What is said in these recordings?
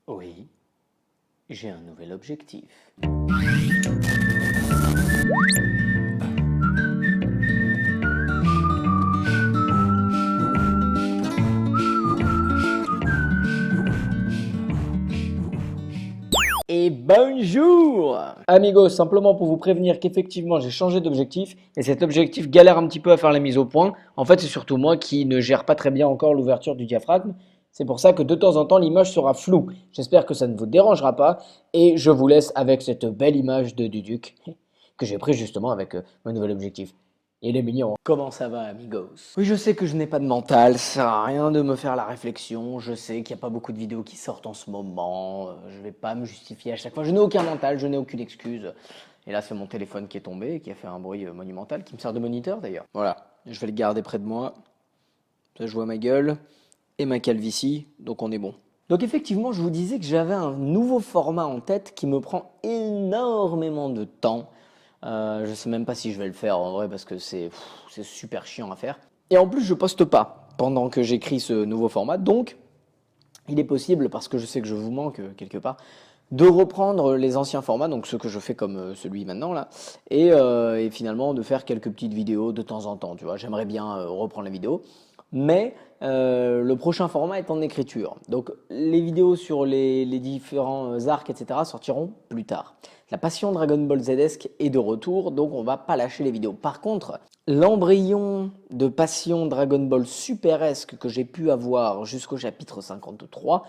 Oui, j'ai un nouvel objectif. Et bonjour! Amigos, simplement pour vous prévenir qu'effectivement j'ai changé d'objectif et cet objectif galère un petit peu à faire la mise au point. En fait, c'est surtout moi qui ne gère pas très bien encore l'ouverture du diaphragme. C'est pour ça que de temps en temps l'image sera floue. J'espère que ça ne vous dérangera pas et je vous laisse avec cette belle image de Duduc que j'ai pris justement avec mon nouvel objectif. Il est mignon. Comment ça va, amigos? Oui, je sais que je n'ai pas de mental, ça sert à rien de me faire la réflexion. Je sais qu'il n'y a pas beaucoup de vidéos qui sortent en ce moment. Je vais pas me justifier à chaque fois. Je n'ai aucun mental, je n'ai aucune excuse. Et là, c'est mon téléphone qui est tombé et qui a fait un bruit monumental, qui me sert de moniteur d'ailleurs. Voilà, je vais le garder près de moi. Ça, je vois ma gueule et ma calvitie, donc on est bon. Donc effectivement, je vous disais que j'avais un nouveau format en tête qui me prend énormément de temps. Je sais même pas si je vais le faire en vrai parce que c'est super chiant à faire. Et en plus, je poste pas pendant que j'écris ce nouveau format. Donc, il est possible, parce que je sais que je vous manque quelque part, de reprendre les anciens formats, donc ceux que je fais comme celui maintenant là, et finalement de faire quelques petites vidéos de temps en temps. Tu vois, j'aimerais bien reprendre la vidéo, mais le prochain format est en écriture. Donc les vidéos sur les différents arcs, etc. sortiront plus tard. La passion Dragon Ball Z-esque est de retour, donc on va pas lâcher les vidéos. Par contre, l'embryon de passion Dragon Ball Super-esque que j'ai pu avoir jusqu'au chapitre 53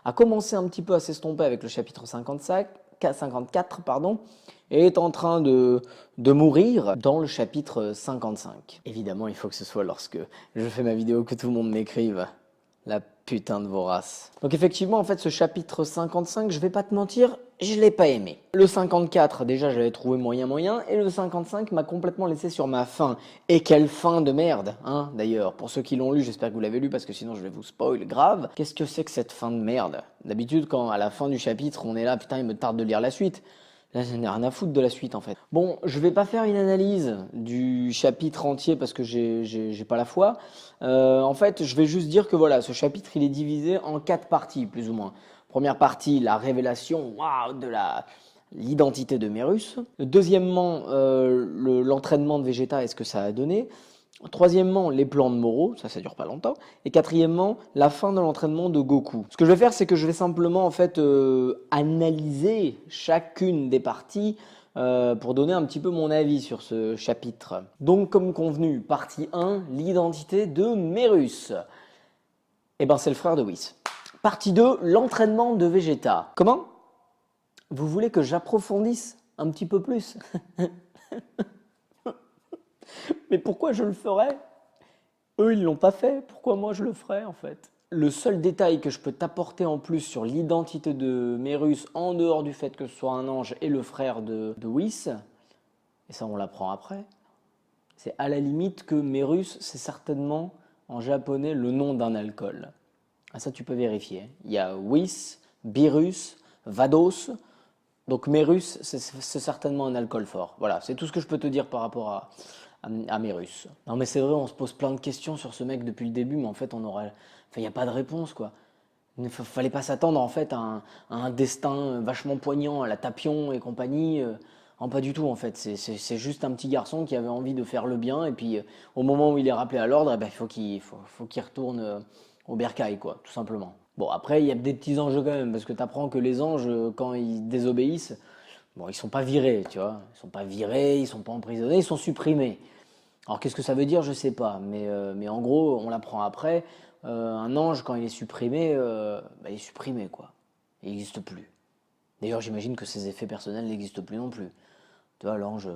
a commencé un petit peu à s'estomper avec le chapitre 55, 54, pardon, et est en train de mourir dans le chapitre 55. Évidemment, il faut que ce soit lorsque je fais ma vidéo que tout le monde m'écrive. La putain de vorace. Donc effectivement, en fait, ce chapitre 55, je vais pas te mentir, je l'ai pas aimé. Le 54, déjà, j'avais trouvé moyen, et le 55 m'a complètement laissé sur ma faim. Et quelle fin de merde, hein, d'ailleurs. Pour ceux qui l'ont lu, j'espère que vous l'avez lu, parce que sinon je vais vous spoil grave. Qu'est-ce que c'est que cette fin de merde? D'habitude, quand à la fin du chapitre, on est là, putain, il me tarde de lire la suite. Là, j'en ai rien à foutre de la suite en fait. Bon, je vais pas faire une analyse du chapitre entier parce que j'ai pas la foi. En fait, je vais juste dire que voilà, ce chapitre il est divisé en 4 parties plus ou moins. Première partie, la révélation, waouh, de l'identité de Mérus. Deuxièmement, l'entraînement de Vegeta et ce que ça a donné. Troisièmement, les plans de Moro, ça dure pas longtemps. Et quatrièmement, la fin de l'entraînement de Goku. Ce que je vais faire, c'est que je vais simplement en fait analyser chacune des parties pour donner un petit peu mon avis sur ce chapitre. Donc, comme convenu, partie 1, l'identité de Mérus. Eh ben, c'est le frère de Whis. Partie 2, l'entraînement de Vegeta. Comment? Vous voulez que j'approfondisse un petit peu plus? Mais pourquoi je le ferais? Eux, ils l'ont pas fait. Pourquoi moi je le ferais en fait? Le seul détail que je peux t'apporter en plus sur l'identité de Mérus, en dehors du fait que ce soit un ange et le frère de Whis, et ça on l'apprend après, c'est à la limite que Mérus, c'est certainement en japonais le nom d'un alcool. Ah, ça tu peux vérifier. Il y a Whis, Birus, Vados. Donc Mérus, c'est certainement un alcool fort. Voilà, c'est tout ce que je peux te dire par rapport à Mérus. Non mais c'est vrai, on se pose plein de questions sur ce mec depuis le début, mais en fait il n'y a pas de réponse quoi. Il ne fallait pas s'attendre en fait à un destin vachement poignant à la Tapion et compagnie. Non, pas du tout en fait. C'est juste un petit garçon qui avait envie de faire le bien et puis au moment où il est rappelé à l'ordre, eh ben, faut qu'il retourne au bercail quoi, tout simplement. Bon après il y a des petits enjeux quand même parce que tu apprends que les anges quand ils désobéissent, bon ils sont pas virés, tu vois. Ils sont pas virés, ils sont pas emprisonnés, ils sont supprimés. Alors qu'est-ce que ça veut dire, je sais pas, mais en gros, on l'apprend après, un ange quand il est supprimé, il est supprimé quoi. Il n'existe plus. D'ailleurs, j'imagine que ses effets personnels n'existent plus non plus. Tu vois, l'ange,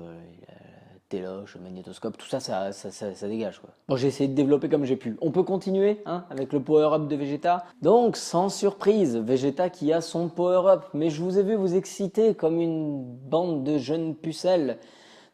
téloche, magnétoscope, tout ça, ça dégage quoi. Bon, j'ai essayé de développer comme j'ai pu. On peut continuer, hein, avec le power-up de Vegeta. Donc, sans surprise, Vegeta qui a son power-up. Mais je vous ai vu vous exciter comme une bande de jeunes pucelles.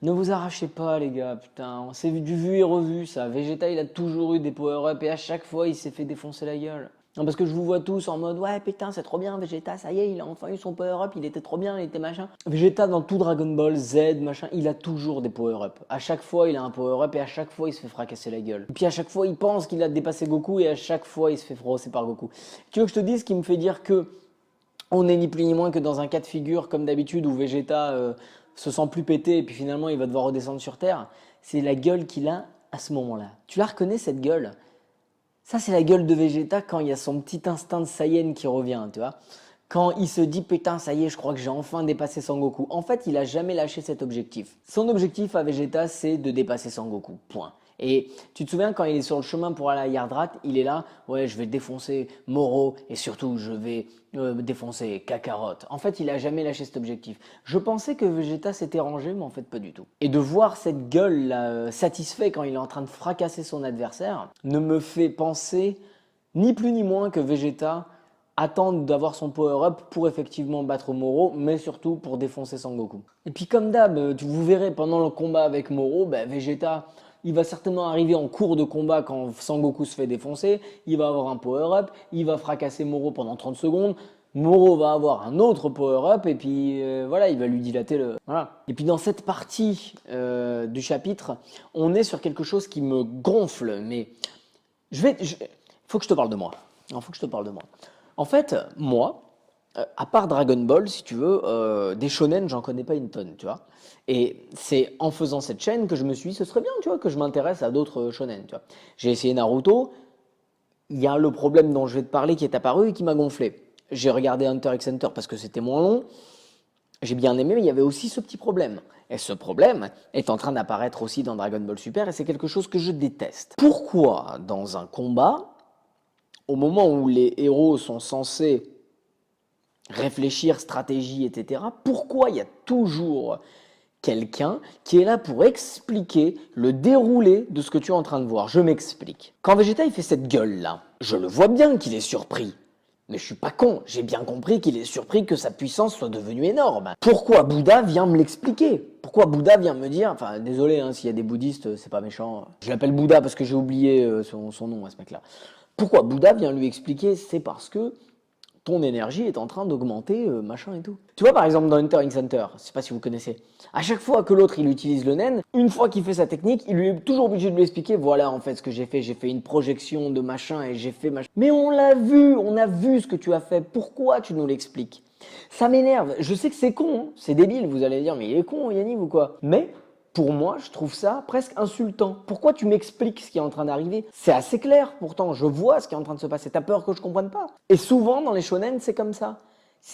Ne vous arrachez pas les gars, putain, c'est du vu et revu ça. Vegeta il a toujours eu des power-up et à chaque fois il s'est fait défoncer la gueule. Non, parce que je vous vois tous en mode ouais putain c'est trop bien Vegeta, ça y est il a enfin eu son power-up, il était trop bien, il était machin. Vegeta dans tout Dragon Ball Z machin, il a toujours des power-up. À chaque fois il a un power-up et à chaque fois il se fait fracasser la gueule. Et puis à chaque fois il pense qu'il a dépassé Goku et à chaque fois il se fait frosser par Goku. Tu veux que je te dise ce qui me fait dire que On n'est ni plus ni moins que dans un cas de figure, comme d'habitude, où Vegeta se sent plus pété et puis finalement il va devoir redescendre sur Terre. C'est la gueule qu'il a à ce moment-là. Tu la reconnais cette gueule? Ça, c'est la gueule de Vegeta quand il y a son petit instinct de Saiyan qui revient, tu vois. Quand il se dit putain, ça y est, je crois que j'ai enfin dépassé Sangoku. En fait, il a jamais lâché cet objectif. Son objectif à Vegeta, c'est de dépasser Sangoku. Point. Et tu te souviens quand il est sur le chemin pour aller à Yardrat, il est là, ouais, je vais défoncer Moro et surtout je vais défoncer Kakarot. En fait, il a jamais lâché cet objectif. Je pensais que Vegeta s'était rangé, mais en fait pas du tout. Et de voir cette gueule là, satisfait quand il est en train de fracasser son adversaire, ne me fait penser ni plus ni moins que Vegeta attend d'avoir son power-up pour effectivement battre Moro, mais surtout pour défoncer Sangoku. Et puis comme d'hab, vous verrez pendant le combat avec Moro, Vegeta, il va certainement arriver en cours de combat quand Sangoku se fait défoncer, il va avoir un power-up, il va fracasser Moro pendant 30 secondes, Moro va avoir un autre power-up et puis voilà, il va lui dilater le... Voilà. Et puis dans cette partie du chapitre, on est sur quelque chose qui me gonfle, mais faut que je te parle de moi. Il faut que je te parle de moi. En fait, moi, à part Dragon Ball, si tu veux, des shonen, j'en connais pas une tonne, tu vois. Et c'est en faisant cette chaîne que je me suis dit, ce serait bien, tu vois, que je m'intéresse à d'autres shonen, tu vois. J'ai essayé Naruto, il y a le problème dont je vais te parler qui est apparu et qui m'a gonflé. J'ai regardé Hunter x Hunter parce que c'était moins long, j'ai bien aimé, mais il y avait aussi ce petit problème. Et ce problème est en train d'apparaître aussi dans Dragon Ball Super et c'est quelque chose que je déteste. Pourquoi, dans un combat, au moment où les héros sont censés réfléchir, stratégie, etc., pourquoi il y a toujours quelqu'un qui est là pour expliquer le déroulé de ce que tu es en train de voir? Je m'explique. Quand Vegeta il fait cette gueule-là, je le vois bien qu'il est surpris. Mais je suis pas con, j'ai bien compris qu'il est surpris que sa puissance soit devenue énorme. Pourquoi Bouddha vient me l'expliquer? Pourquoi Bouddha vient me dire, enfin désolé hein, s'il y a des bouddhistes, c'est pas méchant, je l'appelle Bouddha parce que j'ai oublié son nom à ce mec-là. Pourquoi Bouddha vient lui expliquer? C'est parce que ton énergie est en train d'augmenter, machin et tout. Tu vois par exemple dans Hunter x Hunter, je sais pas si vous connaissez, à chaque fois que l'autre il utilise le nen, une fois qu'il fait sa technique, il lui est toujours obligé de lui expliquer, voilà en fait ce que j'ai fait une projection de machin et j'ai fait machin. Mais on l'a vu, on a vu ce que tu as fait, pourquoi tu nous l'expliques? Ça m'énerve, je sais que c'est con, hein, c'est débile, vous allez dire, mais il est con Yannick ou quoi? Mais pour moi, je trouve ça presque insultant. Pourquoi tu m'expliques ce qui est en train d'arriver? C'est assez clair, pourtant, je vois ce qui est en train de se passer. T'as peur que je comprenne pas? Et souvent, dans les shonen, c'est comme ça.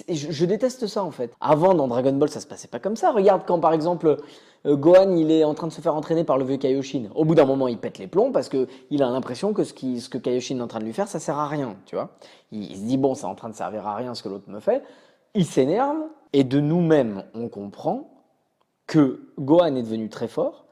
Je déteste ça, en fait. Avant, dans Dragon Ball, ça se passait pas comme ça. Regarde quand, par exemple, Gohan, il est en train de se faire entraîner par le vieux Kaioshin. Au bout d'un moment, il pète les plombs parce que il a l'impression que ce que Kaioshin est en train de lui faire, ça sert à rien, tu vois. Il se dit, bon, c'est en train de servir à rien ce que l'autre me fait. Il s'énerve, et de nous-mêmes, on comprend que Gohan est devenu très fort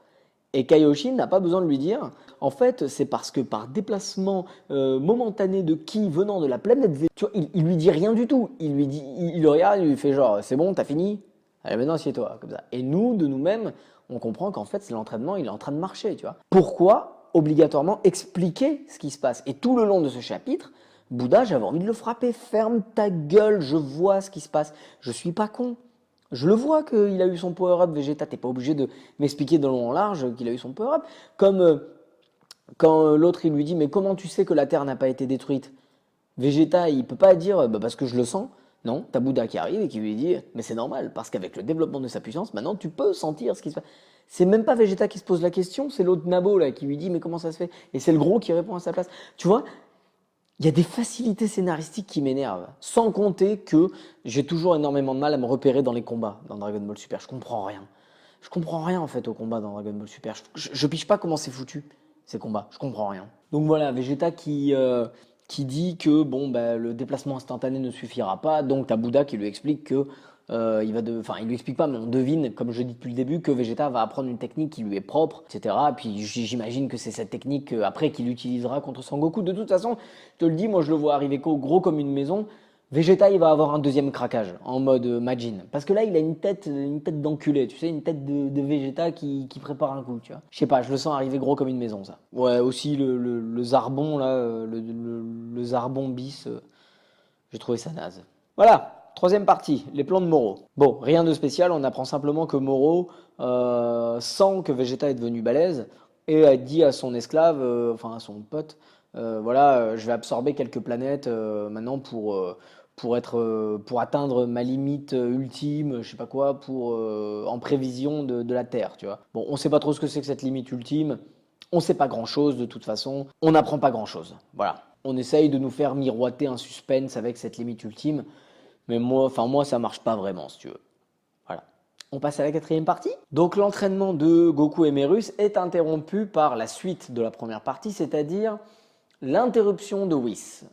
et Kaioshin n'a pas besoin de lui dire. En fait, c'est parce que par déplacement momentané de ki venant de la planète V, tu vois, il lui dit rien du tout. Il lui dit, il le regarde, il lui fait genre, c'est bon, t'as fini? Allez, maintenant assieds-toi, comme ça. Et nous, de nous-mêmes, on comprend qu'en fait, c'est l'entraînement, il est en train de marcher, tu vois. Pourquoi obligatoirement expliquer ce qui se passe? Et tout le long de ce chapitre, Bouddha, j'avais envie de le frapper. Ferme ta gueule, je vois ce qui se passe. Je suis pas con. Je le vois qu'il a eu son power-up Vegeta, t'es pas obligé de m'expliquer de long en large qu'il a eu son power-up. Comme quand l'autre il lui dit mais comment tu sais que la Terre n'a pas été détruite? Vegeta il peut pas dire parce que je le sens. Non, t'as Bouddha qui arrive et qui lui dit mais c'est normal parce qu'avec le développement de sa puissance maintenant tu peux sentir ce qui se passe. C'est même pas Vegeta qui se pose la question, c'est l'autre Nabo là qui lui dit mais comment ça se fait? Et c'est le gros qui répond à sa place. Tu vois, il y a des facilités scénaristiques qui m'énervent. Sans compter que j'ai toujours énormément de mal à me repérer dans les combats dans Dragon Ball Super. Je comprends rien. Je comprends rien en fait au combat dans Dragon Ball Super. Je pige pas comment c'est foutu ces combats. Je comprends rien. Donc voilà, Vegeta qui dit que bon le déplacement instantané ne suffira pas. Donc t'as Bouddha qui lui explique que il lui explique pas, mais on devine, comme je dis depuis le début, que Vegeta va apprendre une technique qui lui est propre, etc. Puis j'imagine que c'est cette technique après qu'il utilisera contre Sangoku. De toute façon, je te le dis, moi je le vois arriver gros comme une maison. Vegeta, il va avoir un deuxième craquage en mode Majin. Parce que là, il a une tête d'enculé, tu sais, une tête de Vegeta qui prépare un coup, tu vois. Je sais pas, je le sens arriver gros comme une maison, ça. Ouais, aussi le Zarbon, là, le Zarbon bis, j'ai trouvé ça naze. Voilà, troisième partie, les plans de Moro. Bon, rien de spécial, on apprend simplement que Moro sent que Vegeta est devenu balèze et a dit à son esclave, enfin à son pote, voilà, je vais absorber quelques planètes maintenant pour atteindre ma limite ultime, je sais pas quoi, en prévision de la Terre, tu vois. Bon, on sait pas trop ce que c'est que cette limite ultime, on sait pas grand-chose de toute façon, on n'apprend pas grand-chose, voilà. On essaye de nous faire miroiter un suspense avec cette limite ultime, mais moi ça marche pas vraiment, si tu veux. Voilà. On passe à la quatrième partie. Donc l'entraînement de Goku et Merus est interrompu par la suite de la première partie, c'est-à-dire l'interruption de Whis.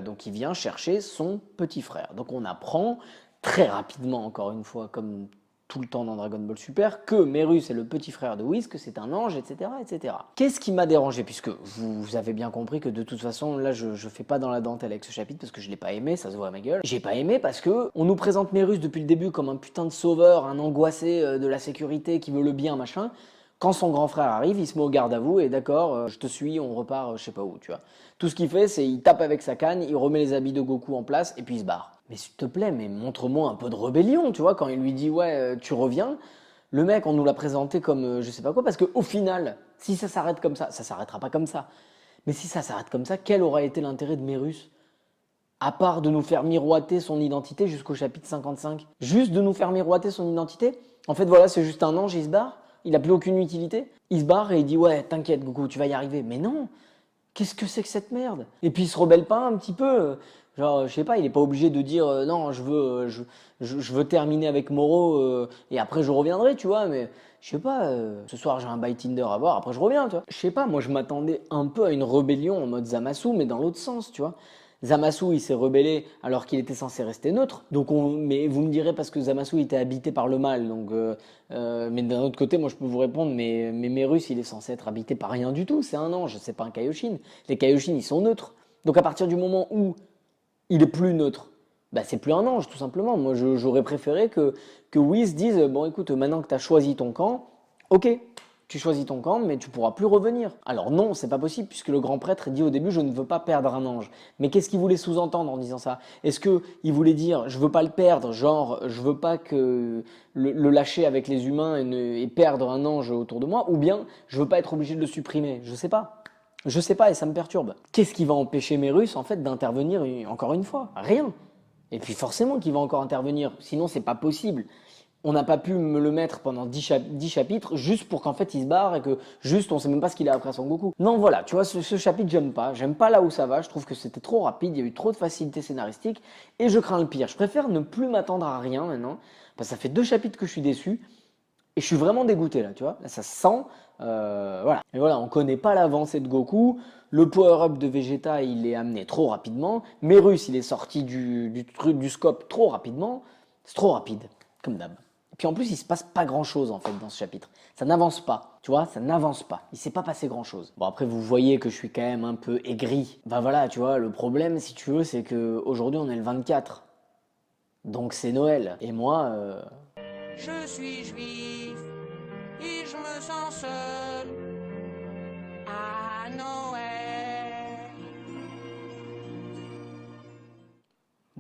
Donc il vient chercher son petit frère. Donc on apprend très rapidement, encore une fois, comme tout le temps dans Dragon Ball Super, que Merus est le petit frère de Whis, que c'est un ange, etc. etc. Qu'est-ce qui m'a dérangé? Puisque vous avez bien compris que de toute façon, là je fais pas dans la dentelle avec ce chapitre parce que je l'ai pas aimé, ça se voit à ma gueule. J'ai pas aimé parce que on nous présente Merus depuis le début comme un putain de sauveur, un angoissé de la sécurité qui veut le bien, machin. Quand son grand frère arrive, il se met au garde à vous et d'accord, je te suis, on repart, je sais pas où, tu vois. Tout ce qu'il fait, c'est il tape avec sa canne, il remet les habits de Goku en place et puis il se barre. Mais s'il te plaît, mais montre-moi un peu de rébellion, tu vois, quand il lui dit ouais, tu reviens. Le mec, on nous l'a présenté comme je sais pas quoi, parce qu'au final, si ça s'arrête comme ça s'arrêtera pas comme ça. Mais si ça s'arrête comme ça, quel aurait été l'intérêt de Merus? À part de nous faire miroiter son identité jusqu'au chapitre 55. Juste de nous faire miroiter son identité. En fait, voilà, c'est juste un ange, il se barre. Il n'a plus aucune utilité. Il se barre et il dit ouais, t'inquiète Goku, tu vas y arriver. Mais non, qu'est-ce que c'est que cette merde? Et puis il se rebelle pas un petit peu. Genre, je sais pas, il est pas obligé de dire non, je veux terminer avec Moro et après je reviendrai, tu vois. Mais je sais pas, ce soir j'ai un bail Tinder à voir, après je reviens, tu vois. Je sais pas, moi je m'attendais un peu à une rébellion en mode Zamasu, mais dans l'autre sens, tu vois. Zamasu, il s'est rebellé alors qu'il était censé rester neutre. Mais vous me direz parce que Zamasu était habité par le mal. Mais d'un autre côté, moi je peux vous répondre, mais Merus, il est censé être habité par rien du tout. C'est un ange, c'est pas un Kaioshin. Les Kaioshin, ils sont neutres. Donc à partir du moment où il est plus neutre, bah c'est plus un ange, tout simplement. Moi, j'aurais préféré que Whis dise, bon écoute, maintenant que tu as choisi ton camp, ok, tu choisis ton camp, mais tu pourras plus revenir. Alors non, c'est pas possible, puisque le grand prêtre dit au début, je ne veux pas perdre un ange. Mais qu'est-ce qu'il voulait sous-entendre en disant ça? Est-ce qu'il voulait dire, je veux pas le perdre, genre, je veux pas que le lâcher avec les humains et perdre un ange autour de moi, ou bien, je veux pas être obligé de le supprimer? Je sais pas. Je sais pas et ça me perturbe. Qu'est-ce qui va empêcher Merus en fait d'intervenir encore une fois? Rien. Et puis forcément qu'il va encore intervenir, sinon c'est pas possible. On n'a pas pu me le mettre pendant 10 chapitres juste pour qu'en fait il se barre et que juste on sait même pas ce qu'il a après Son Goku. Non voilà, tu vois, ce chapitre j'aime pas là où ça va, je trouve que c'était trop rapide, il y a eu trop de facilité scénaristique et je crains le pire. Je préfère ne plus m'attendre à rien maintenant, parce que ça fait 2 chapitres que je suis déçu et je suis vraiment dégoûté là, tu vois, là ça se sent, voilà. Et voilà, on connaît pas l'avancée de Goku, le power-up de Vegeta il est amené trop rapidement, Merus il est sorti du scope trop rapidement, c'est trop rapide, comme d'hab. Puis en plus, il se passe pas grand chose en fait dans ce chapitre. Ça n'avance pas, tu vois, ça n'avance pas. Il s'est pas passé grand chose. Bon, après, vous voyez que je suis quand même un peu aigri. Bah voilà, tu vois, le problème, si tu veux, c'est que aujourd'hui on est le 24. Donc c'est Noël. Et moi, Je suis juif et je me sens seul à Noël.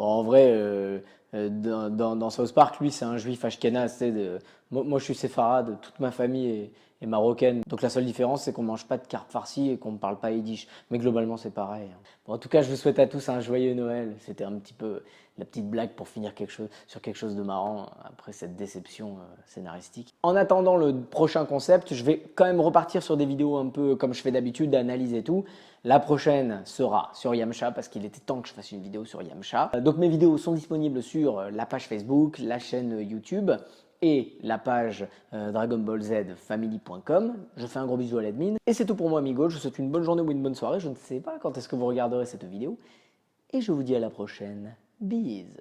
bon, en vrai, dans South Park, lui, c'est un juif ashkénaze. Moi, je suis séfarade, toute ma famille est marocaine. Donc la seule différence, c'est qu'on mange pas de carpe farcie et qu'on ne parle pas yiddish. Mais globalement, c'est pareil. Bon, en tout cas, je vous souhaite à tous un joyeux Noël. C'était un petit peu la petite blague pour finir sur quelque chose de marrant après cette déception scénaristique. En attendant le prochain concept, je vais quand même repartir sur des vidéos un peu comme je fais d'habitude, d'analyse et tout. La prochaine sera sur Yamcha parce qu'il était temps que je fasse une vidéo sur Yamcha. Donc mes vidéos sont disponibles sur la page Facebook, la chaîne YouTube et la page Dragon Ball Z Family.com. Je fais un gros bisou à l'admin. Et c'est tout pour moi, amigo. Je vous souhaite une bonne journée ou une bonne soirée. Je ne sais pas quand est-ce que vous regarderez cette vidéo. Et je vous dis à la prochaine. Bise.